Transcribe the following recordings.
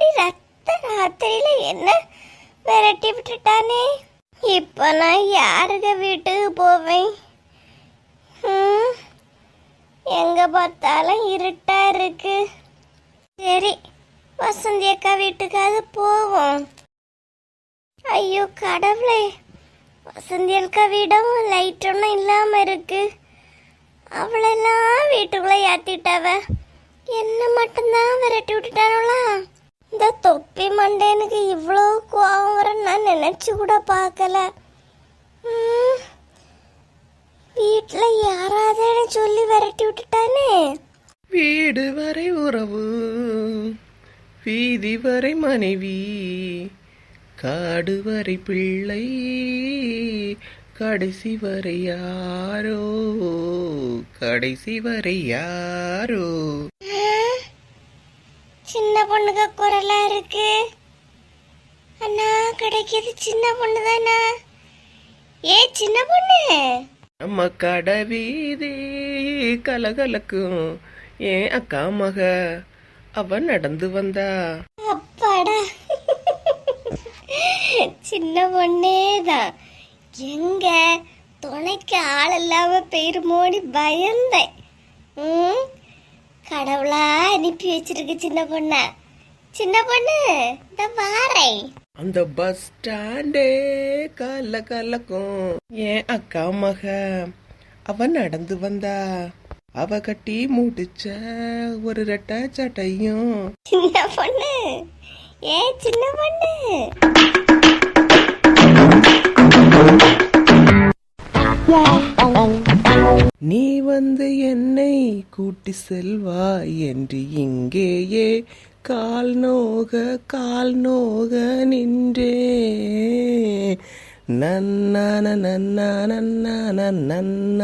இப்படி ரத்த ராத்திரியில என்ன விரட்டி விட்டுட்டானே. இப்ப நான் யாருங்க வீட்டுக்கு போவேன்? எங்க பார்த்தாலும் இருட்டா இருக்கு. சரி, வசந்தி அக்கா வீட்டுக்காவது போவோம். ஐயோ கடவுளே, வசந்தி அக்கா வீடும் லைட் ஒன்றும் இல்லாம இருக்கு. அவளெல்லாம் வீட்டுக்குள்ள ஏத்திட்டாவ, என்ன மட்டும்தான் விரட்டி விட்டுட்டானுங்களா? இந்த தொப்பி மண்டேனுக்கு இவ்வளோ கோவம் வர நான் நினைச்சு கூட பார்க்கல. வீட்டுல யாராவது சொல்லி விரட்டி விட்டுட்டானே. வீடு வரை உறவு, வீதி வரை மனைவி, காடு வரை பிள்ளை, கடைசி வரை யாரோ, கடைசி வரை யாரோ. சின்ன பொண்ணுக்கு குரலா இருக்கு. அண்ணா கிடைக்கிது சின்ன பொண்ணு தானா? ஏ சின்ன பொண்ணு, நம்ம கடை வீதி கலகலக்கும் ஏன் அக்கா மக அவ நடந்து வந்தா. அப்பாடா, சின்ன பொண்ணே தான். எங்க துணைக்கு ஆள் இல்லாம பெருமோடி பயந்தேன். கடவுளா அனுப்பி வச்சிருக்கு சின்ன பொண்ண. சின்ன பொண்ணு இந்த வாரேன். அந்த பஸ் ஸ்டாண்டே கல கலக்கும் ஏன் அக்கா மக அவ நடந்து வந்தா. அவ கட்டி முடிச்ச ஒரு ரெட்டை சட்டையும். சின்ன பொண்ணு, ஏ சின்ன பொண்ணு, நீ வந்து என்னை கூட்டி செல்வாய் என்று இங்கேயே கால் நோக நின்றே. நன்னான நன்னான நன்னான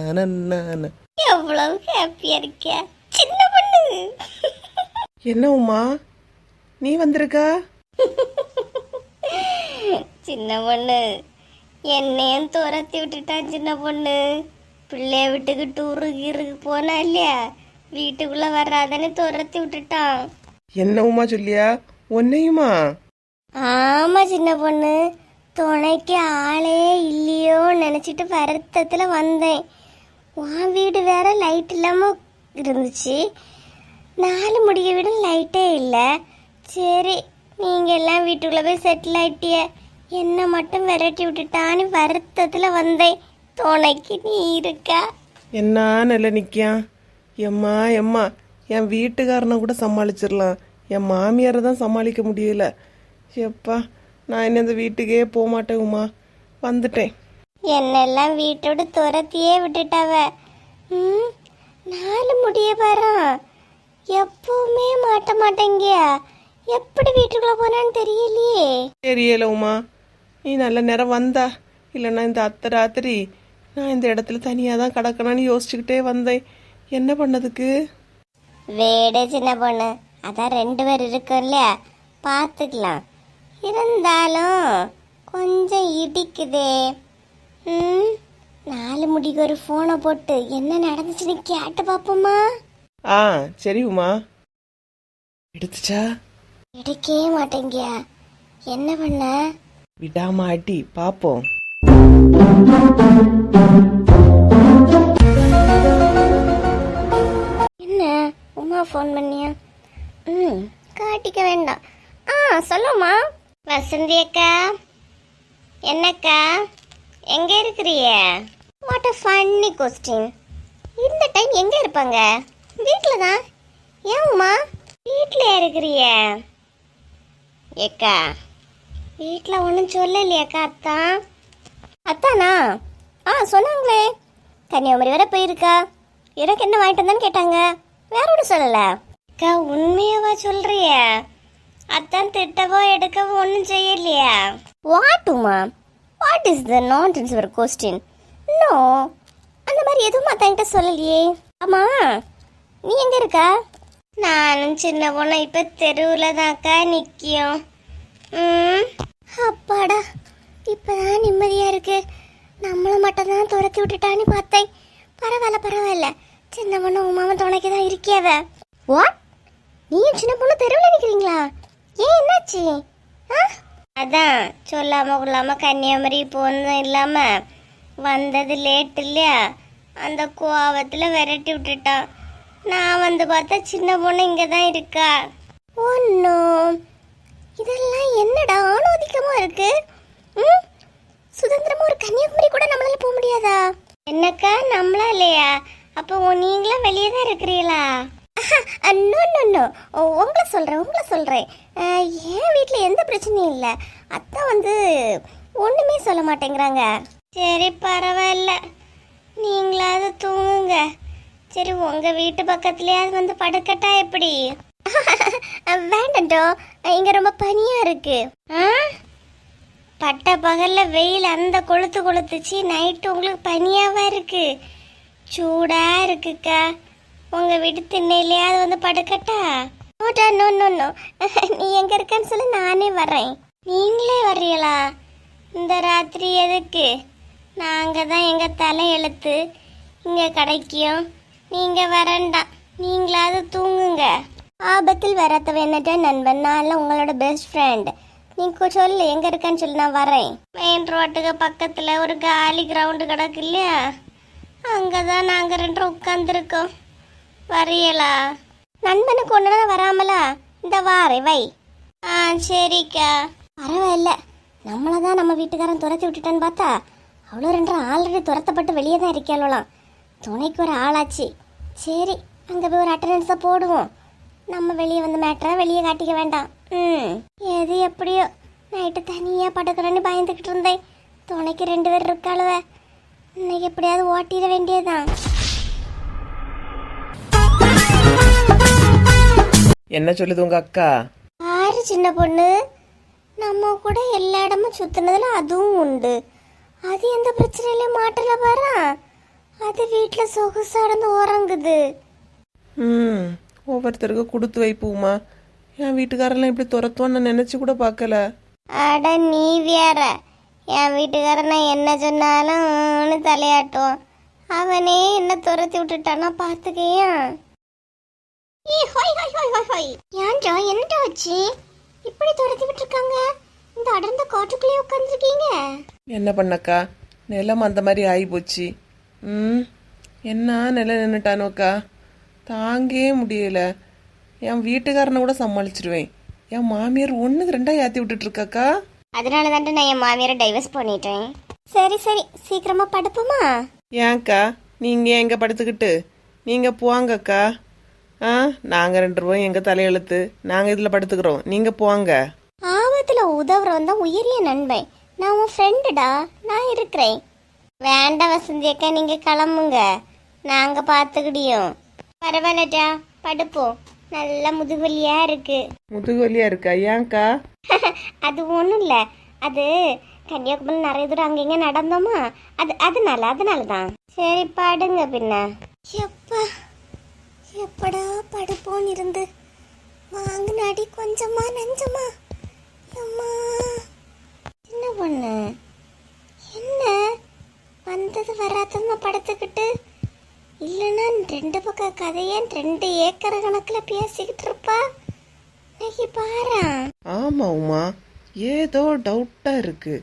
நன்னான. எவ்வளவு ஹாப்பியா இருக்க சின்ன பொண்ணு. என்ன உமா நீ வந்திருக்கா? சின்ன பொண்ணு, என்னையும் துரத்தி விட்டுட்டான் சின்ன பொண்ணு. பிள்ளைய வீட்டுக்கு டூருக்கு போனா இல்லையா, வீட்டுக்குள்ள வராதானே துரத்தி விட்டுட்டான். என்ன உமா சொல்லியா? உன்னையுமா? ஆமா சின்ன பொண்ணு, துணைக்கு ஆளே இல்லையோ நினைச்சிட்டு வருத்தத்துல வந்தேன். உன் வீடு வேற லைட் இல்லாம இருந்துச்சு, 4 முடிய வீடு லைட்டே இல்லை. சரி, நீங்க எல்லாம் வீட்டுக்குள்ள போய் செட்டில் ஆயிட்டிய, என்ன மட்டும் விரட்டி விட்டுட்டான்னு வருத்தத்துல வந்தேன். துணைக்கு நீ இருக்கா? என்ன நல்ல நிக்கியா? எம்மா எம்மா, என் வீட்டுக்காரனை கூட சமாளிச்சிடலாம், என் மாமியாரை தான் சமாளிக்க முடியல. எப்பா, நான் என்ன இந்த வீட்டுக்கே போக மாட்டேன் உமா, வந்துட்டேன். என்னெல்லாம் வீட்டோட துரத்தியே விட்டுட்டாவ. 4 முடிய பாரு, எப்பவுமே மாட்ட மாட்டேங்க. எப்படி வீட்டுக்குள்ள போனான்னு தெரியலையே. தெரியல உமா, நீ நல்ல நேரம் வந்தா. இல்லைன்னா இந்த அத்தை ராத்திரி நான் இந்த இடத்துல தனியாக தான் கிடக்கணும்னு யோசிச்சுக்கிட்டே வந்தேன். என்ன பண்ணதுக்கு? வேடே சின்ன பொண்ணு, அதான் 2 பேர் இருக்கோம் இல்லையா, பார்த்துக்கலாம். இருந்தாலும் கொஞ்சம் இடிக்குதே. 4 முடிக்கு ஒரு ஃபோனை போட்டு என்ன நடந்துச்சுன்னு கேட்டு பார்ப்போமா? சரி உமா. எடுத்துச்சா? எடுக்கவே மாட்டேங்க. என்ன பண்ண? விடாம அடி பாப்போம். என்ன உமா ஃபோன் பண்ணியா? காட்டிக்க வேண்டாம். சொல்லுமா. வசந்தி அக்கா, என்னக்கா எங்க இருக்கிறிய? What a funny question. இந்த டைம் எங்க இருப்பாங்க? வீட்டுல தான். ஏன் உமா வீட்டுல இருக்கிறிய? ஏக்கா வீட்டில் ஒன்றும் சொல்லலையாக்கா? அத்தானா? சொன்னாங்களே, கன்னியாகுமரி வரை போயிருக்கா. எனக்கு என்ன வாங்கிட்டு வந்தான்னு கேட்டாங்க, வேற ஒன்றும் சொல்லலை. அக்கா உண்மையாவா சொல்றிய? அத்தான் திட்டவோ எடுக்கவோ ஒன்றும் செய்யலையா? வாட்டுமா? வாட் இஸ் த நான்சென்ஸ் ஒரு கொஸ்டின்? நோ, அந்த மாதிரி எதுவும் அத்தான்கிட்ட சொல்லலையே. ஆமா, நீ எங்க இருக்கா? நானும் சின்ன பொண்ணு இப்போ தெருவில் தான்க்கா நிற்கியோம். அப்பாடா, இப்பதான் நிம்மதியா இருக்கு. நம்மள மட்டும் தான் துரத்தி விட்டுட்டான்னு பார்த்தேன். பரவாயில்ல, சின்ன பொண்ணு உமாவை துணைக்கு தான் இருக்கியாவ. வாட்? நீயும் சின்ன பொண்ணு தெருவில் நிற்கிறீங்களா? ஏன் என்னாச்சு? அதான் சொல்லாம கொள்ளாம கன்னியாகுமரி போனதும் இல்லாம வந்தது லேட் இல்லையா, அந்த கோவத்தில் விரட்டி விட்டுட்டான். நான் வந்து பார்த்தா சின்ன பொண்ணு இங்கே தான் இருக்கா. ஒன்றும் இதெல்லாம் என்னடா ஆணோதிக்கமா இருக்கு. சுதந்திரமா ஒரு கன்னியாகுமரி கூட நம்மளால போக முடியாதா? என்னக்கா நம்மளா இல்லையா? அப்போ நீங்களாம் வெளியே தான் இருக்கிறீங்களா? உங்களை சொல்றேன். என் வீட்டில் எந்த பிரச்சனையும் இல்லை. அத்தான் வந்து ஒண்ணுமே சொல்ல மாட்டேங்கிறாங்க. சரி பரவாயில்ல, நீங்களாவது தூங்குங்க. சரி உங்க வீட்டு பக்கத்துலயாவது வந்து படுக்கட்டா எப்படி? வேண்டோ, இங்க ரொம்ப பனியா இருக்கு. பட்ட பகல்ல வெயில் அந்த கொளுத்துச்சு, நைட்டு உங்களுக்கு பனியாவா இருக்கு? சூடா இருக்குக்கா. உங்க வீட்டு திண்ணையிலயாவது வந்து படுக்கட்டா? நோ, நீ எங்க இருக்கன்னு சொல்லி நானே வரேன். நீங்களே வர்றீங்களா? இந்த ராத்திரி எதுக்கு? நாங்க தான் எங்க தலையெழுத்து இங்க கிடைக்கும். நீங்க வரண்டாம், நீங்களாவது தூங்குங்க. ஆபத்தில் வராத வேணட்ட நண்பன், நான் உங்களோட பெஸ்ட் ஃப்ரெண்ட். நீங்க சொல்லு எங்க இருக்கன்னு சொல்லி நான் வரேன். மெயின் ரோட்டுக்கு பக்கத்துல ஒரு காலி கிரவுண்டு கிடக்கு இல்லையா, அங்கதான் நாங்க 2 உட்காந்துருக்கோம். வரையலா? நண்பனுக்கு ஒண்ணுனா வராமலா? இந்த வாரே வை. சரிக்கா. பரவாயில்ல, நம்மளதான் நம்ம வீட்டுக்காரன் துரத்தி விட்டுட்டான்னு பார்த்தா அவ்வளோ 2 ஆல்ரெடி துரத்தப்பட்டு வெளியே தான் இருக்காளாம். துணைக்கு ஒரு ஆளாச்சு. சரி, அங்கே போய் ஒரு அட்டண்டன்ஸை போடுவோம். நம்ம வெளியே வந்து மேட்டரை வெளியே காட்டிக்க வேண்டாம். எது எப்படியோ, நைட்டு தனியாக படுக்கிறேன்னு பயந்துக்கிட்டு இருந்தேன். துணைக்கு 2 பேர் இருக்காளுவ. இன்னைக்கு எப்படியாவது ஓட்டிட வேண்டியதுதான். என்ன சொல்லுது உங்க அக்கா? ஆறு சின்ன பொண்ணு, நம்ம கூட எல்லா இடமும் சுத்தினதுல அதுவும் உண்டு. அது எந்த பிரச்சனையிலும் மாட்டல பாரா. அது வீட்டுல சொகுசாடந்து உறங்குது. ஒவ்வொருத்தருக்கு கொடுத்து வைப்போமா. என் வீட்டுக்காரெல்லாம் இப்படி துரத்துவான்னு நினைச்சு கூட பார்க்கல. அட நீ வேற, என் வீட்டுக்காரன் நான் என்ன சொன்னாலும் தலையாட்டுவான். அவனே என்ன துரத்தி விட்டுட்டானா பாத்துக்கையா. ஏன்டா என்னடா ஆச்சு? இப்படி துரத்தி விட்டுருக்காங்க. இந்த அடர்ந்த காட்டுக்குள்ளே உட்காந்துருக்கீங்க. என்ன பண்ணக்கா, நிலம் அந்த மாதிரி ஆகி போச்சு. என்ன நிலை நின்றுட்டானோக்கா, தாங்கே முடியல. என் வீட்டுக்காரனை கூட சமாளிச்சிருவேன். என் மாமியார் 1க்கு 2 ஏற்றி விட்டுட்டு இருக்காக்கா. அதனால தான் நான் என் மாமியாரை டைவர்ஸ் பண்ணிட்டேன். சரி சீக்கிரமா படுப்போமா? ஏன்க்கா நீங்க எங்க படுத்துக்கிட்டு நீங்க போவாங்கக்கா. நாங்க 2 ரூபாய் எங்க தலையெழுத்து, நாங்க இதுல படுத்துக்கிறோம், நீங்க போவாங்க. ஆபத்துல உதவுறவன் தான் உயரிய நண்பன். நான் உன் ஃப்ரெண்டுடா, நான் இருக்கிறேன். வேண்டாம் வசந்தி அக்கா, நீங்க கிளம்புங்க, நாங்க பாத்துக்கிடியோம். பரவாயில்லடா, படுப்போம். நல்ல முதுகுவலியா இருக்கு. முதுகுவலியா இருக்கா? ஏன்க்கா? அது ஒண்ணும் இல்ல, அது கன்னியாகுமரி நிறைய தூரம் அங்கங்க நடந்தோமா, அதனாலதான். சரி படுங்க. பின்ன எப்படா படுப்போன்னு இருந்து வாங்கினாடி கொஞ்சமா நஞ்சமா. அம்மா என்ன பொண்ணு, என்ன வந்தது வராதமா படுத்துக்கிட்டு? இல்லைன்னா 2 பக்கம் கதைய 2 ஏக்கர் கணக்குல பேசிக்கிட்டு இருப்பா. இன்னைக்கு பாரு. ஆமா உமா, ஏதோ டவுட்டா இருக்கு.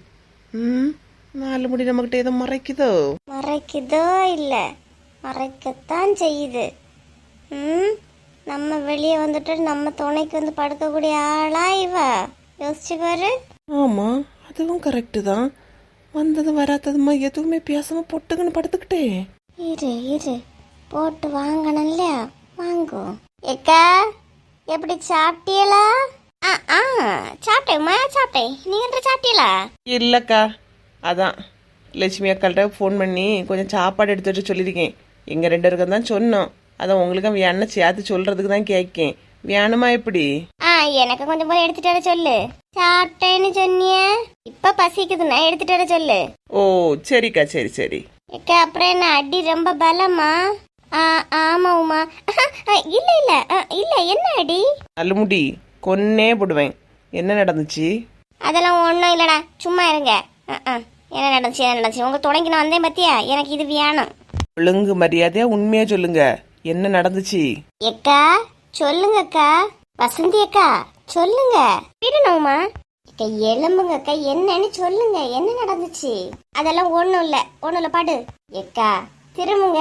4 முடி நம்மகிட்ட ஏதோ மறைக்குதோ இல்ல, மறைக்கத்தான் செய்யுது. நம்ம வெளியே வந்துட்டு நம்ம துணைக்கு வந்து படுக்கக்கூடிய ஆளா இவ? யோசிச்சு பாரு. ஆமா, அதுவும் கரெக்டு தான். வந்தது வராததுமா எதுவுமே பேசாம பொட்டுக்குன்னு படுத்துக்கிட்டே. இரு போட்டு வாங்கணும்ல, வாங்கும். ஏக்கா எப்படி சாப்பிட்டீங்களா? சாப்பிட்டேன். நீங்க சாப்பிட்டீங்களா? இல்லக்கா, அதான் லட்சுமி அக்காள்கிட்ட ஃபோன் பண்ணி கொஞ்சம் சாப்பாடு எடுத்து வச்சு சொல்லியிருக்கேன். எங்க 2 பேருக்கும் தான் சொன்னோம். அதான் உங்களுக்கும் வேணா சேர்த்து சொல்றதுக்கு தான் கேட்கேன். வேணுமா எப்படி? எனக்கு கொஞ்சம் போல எடுத்துட்டு வர சொல்லு. சாப்பிட்டேன்னு சொன்னிய, இப்ப பசிக்குது, நான் எடுத்துட்டு வர சொல்லு. ஓ சரிக்கா, சரி. ஏக்கா அப்புறம் என்ன அடி ரொம்ப பலமா? ஆமா உமா. இல்ல என்ன அடி? அலுமுடி கொன்னே போடுவேன். என்ன நடந்துச்சு? அதெல்லாம் ஒன்றும் இல்லடா, சும்மா இருங்க. என்ன நடந்துச்சு? உங்க துணைக்கு நான் வந்தேன் பத்தியா, எனக்கு இது வேணும். ஒழுங்கு மரியாதையா உண்மையா சொல்லுங்க, என்ன நடந்துச்சு? ஏக்கா சொல்லுங்கக்கா. வசந்தி அக்கா சொல்லுங்க விடணுமா அக்கா எலும்புங்க அக்கா என்னன்னு சொல்லுங்க என்ன நடந்துச்சு அதெல்லாம் ஒண்ணும் இல்ல பாடு ஏக்கா திரும்புங்க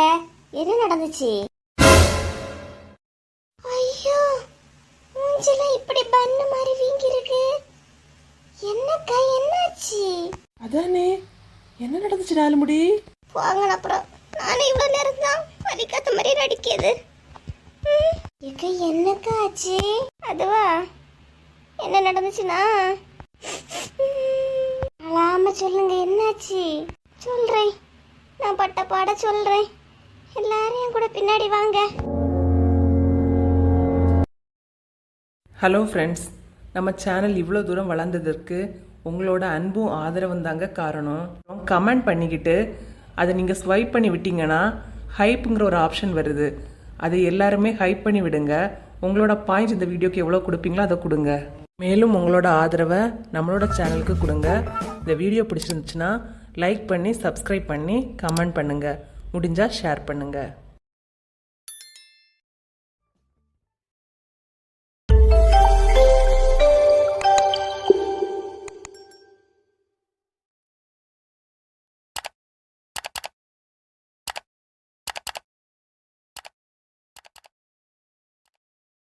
என்ன நடந்துச்சு ஐயோ மூஞ்சில இப்படி பண்ணு மாதிரி வீங்கி இருக்கு என்னக்கா என்னாச்சு அதானே என்ன நடந்துச்சு நாலு முடி போங்க அப்புறம் நானே இவ்வளவு நேரம் தான் வலிக்காத மாதிரி நடிக்குது ஏக்கா என்னக்கா ஆச்சு அதுவா என்ன நடந்துச்சுன்னா அழாம சொல்லுங்க என்னாச்சு சொல்றேன் நான் பட்ட பாட சொல்றேன் எல்லாரையும் கூட பின்னாடி வாங்க ஹலோ ஃப்ரெண்ட்ஸ், நம்ம சேனல் இவ்வளோ தூரம் வளர்ந்ததற்கு உங்களோட அன்பும் ஆதரவும் தாங்க காரணம். கமெண்ட் பண்ணிக்கிட்டு அதை நீங்கள் ஸ்வைப் பண்ணி விட்டீங்கன்னா ஹைப்புங்கிற ஒரு ஆப்ஷன் வருது. அதை எல்லாருமே ஹைப் பண்ணி விடுங்க. உங்களோட பாயிண்ட்ஸ் இந்த வீடியோக்கு எவ்வளோ கொடுப்பீங்களோ அதை கொடுங்க. மேலும் உங்களோட ஆதரவை நம்மளோட சேனலுக்கு கொடுங்க. இந்த வீடியோ பிடிச்சிருந்துச்சுன்னா லைக் பண்ணி சப்ஸ்கிரைப் பண்ணி கமெண்ட் பண்ணுங்கள். முடிஞ்சால் ஷேர் பண்ணுங்கள்.